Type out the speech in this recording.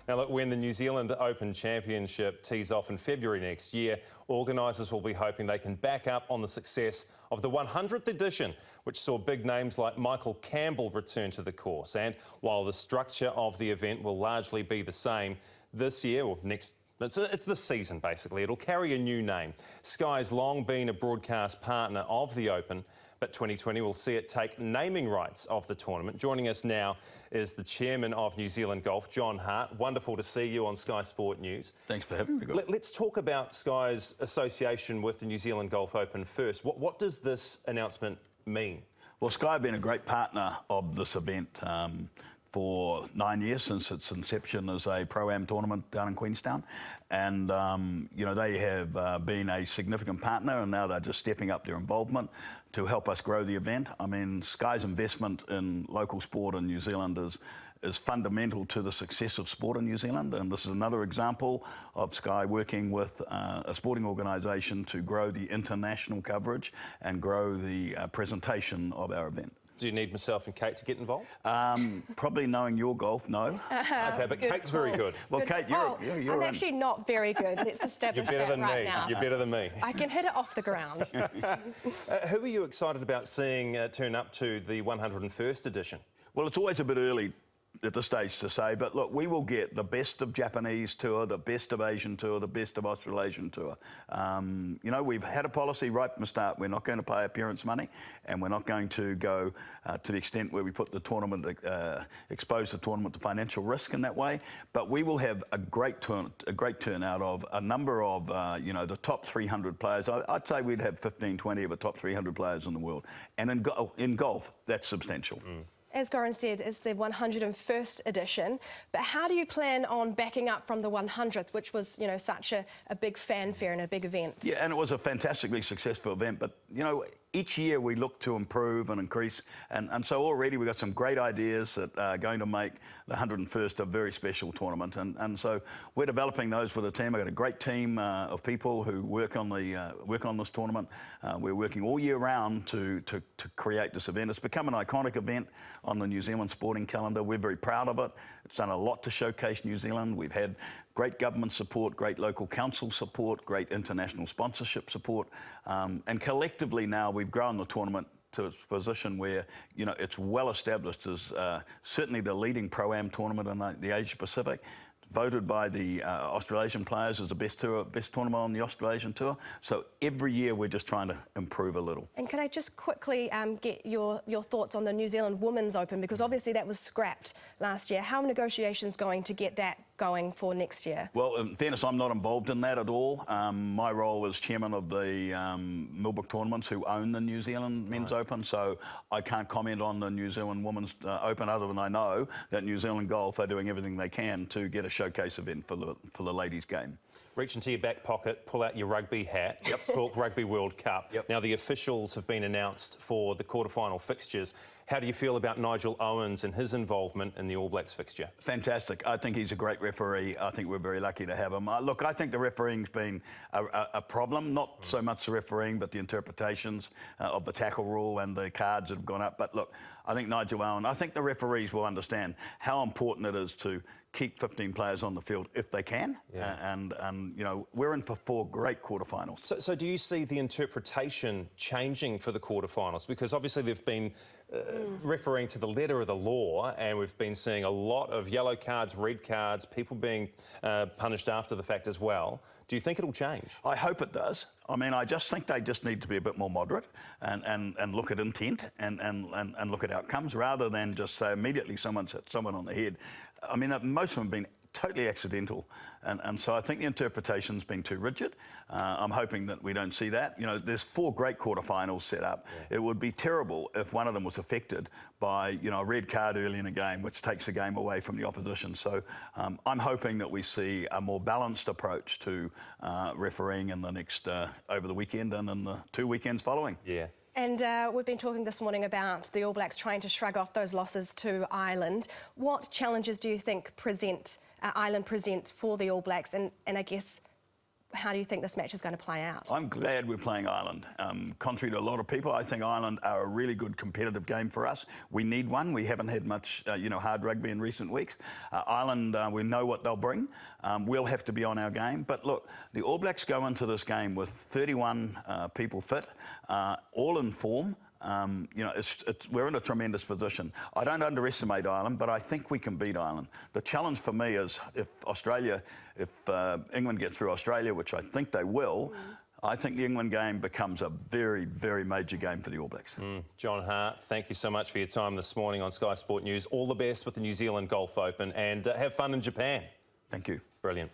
Now, look, when the New Zealand Open Championship tees off in February next year, organisers will be hoping they can back up on the success of the 100th edition, which saw big names like Michael Campbell return to the course. And while the structure of the event will largely be the same, this year, or next, it's this season basically, it'll carry a new name. Sky's long been a broadcast partner of the Open, but 2020 will see it take naming rights of the tournament. Joining us now is the chairman of New Zealand Golf, John Hart. Wonderful to see you on Sky Sport News. Thanks for having me. Let's talk about Sky's association with the New Zealand Golf Open first. What does this announcement mean? Well, Sky have been a great partner of this event for 9 years, since its inception as a Pro-Am tournament down in Queenstown. And, you know, they have been a significant partner, and now they're just stepping up their involvement to help us grow the event. I mean, Sky's investment in local sport in New Zealand is fundamental to the success of sport in New Zealand, and this is another example of Sky working with a sporting organisation to grow the international coverage and grow the presentation of our event. Do you need myself and Kate to get involved? Probably knowing your golf, no. Okay, but Kate's very good. Well, Kate, you're I'm actually not very good. Let's establish that right now. You're better than me. I can hit it off the ground. Who are you excited about seeing turn up to the 101st edition? Well, it's always a bit early at this stage to say, but look, we will get the best of Japanese tour, the best of Asian tour, the best of Australasian tour. You know, we've had a policy right from the start. We're not going to pay appearance money, and we're not going to go to the extent where we put the tournament, expose the tournament to financial risk in that way. But we will have a great turnout of a number of, you know, the top 300 players. I'd say we'd have 15, 20 of the top 300 players in the world. And in golf, that's substantial. As Goran said, it's the 101st edition, but how do you plan on backing up from the 100th, which was, you know, such a big fanfare and a big event? Yeah, and it was a fantastically successful event, but, you know, each year we look to improve and increase, and so already we've got some great ideas that are going to make the 101st a very special tournament, and so we're developing those with the team. I've got a great team of people who work on this tournament. We're working all year round to create this event. It's become an iconic event on the New Zealand sporting calendar. We're very proud of it. It's done a lot to showcase New Zealand. We've had great government support, great local council support, great international sponsorship support, and collectively now we've grown the tournament to its position where, you know, it's well established as certainly the leading Pro-Am tournament in the Asia Pacific. Voted by the Australasian players as the best tournament on the Australasian tour. So every year we're just trying to improve a little. And can I just quickly get your thoughts on the New Zealand Women's Open, because obviously that was scrapped last year. How are negotiations going to get that going for next year? Well, in fairness, I'm not involved in that at all. My role is chairman of the Millbrook Tournaments, who own the New Zealand Men's Open, so I can't comment on the New Zealand Women's Open other than I know that New Zealand Golf are doing everything they can to get a showcase event for the ladies' game. Reach into your back pocket, pull out your rugby hat. Let's talk Rugby World Cup. Now, the officials have been announced for the quarterfinal fixtures. How do you feel about Nigel Owens and his involvement in the All Blacks fixture? Fantastic. I think he's a great referee. I think we're very lucky to have him. Look, I think the refereeing's been a problem, not so much the refereeing, but the interpretations of the tackle rule and the cards that have gone up. But look, I think Nigel Owens, I think the referees will understand how important it is to keep 15 players on the field if they can. And you know, we're in for 4 great quarterfinals. So do you see the interpretation changing for the quarterfinals? Because obviously they've been referring to the letter of the law, and we've been seeing a lot of yellow cards, red cards, people being punished after the fact as well. Do you think it'll change? I hope it does. I mean, I just think they just need to be a bit more moderate and look at intent and look at outcomes, rather than just say immediately someone's hit someone on the head. I mean, most of them have been totally accidental, and so I think the interpretation's been too rigid. I'm hoping that we don't see that. You know, there's 4 great quarterfinals set up. It would be terrible if one of them was affected by, you know, a red card early in a game, which takes a game away from the opposition. So I'm hoping that we see a more balanced approach to refereeing in the next over the weekend and in the 2 weekends following. And we've been talking this morning about the All Blacks trying to shrug off those losses to Ireland. What challenges do you think Ireland presents for the All Blacks, and I guess how do you think this match is going to play out? I'm glad we're playing Ireland. Contrary to a lot of people, I think Ireland are a really good competitive game for us. We need one. We haven't had much, hard rugby in recent weeks. Ireland, we know what they'll bring. We'll have to be on our game. But look, the All Blacks go into this game with 31 people fit, all in form. We're in a tremendous position. I don't underestimate Ireland, but I think we can beat Ireland. The challenge for me is if England get through Australia, which I think they will, I think the England game becomes a very, very major game for the All Blacks. John Hart, thank you so much for your time this morning on Sky Sport News. All the best with the New Zealand Golf Open and have fun in Japan. Thank you. Brilliant.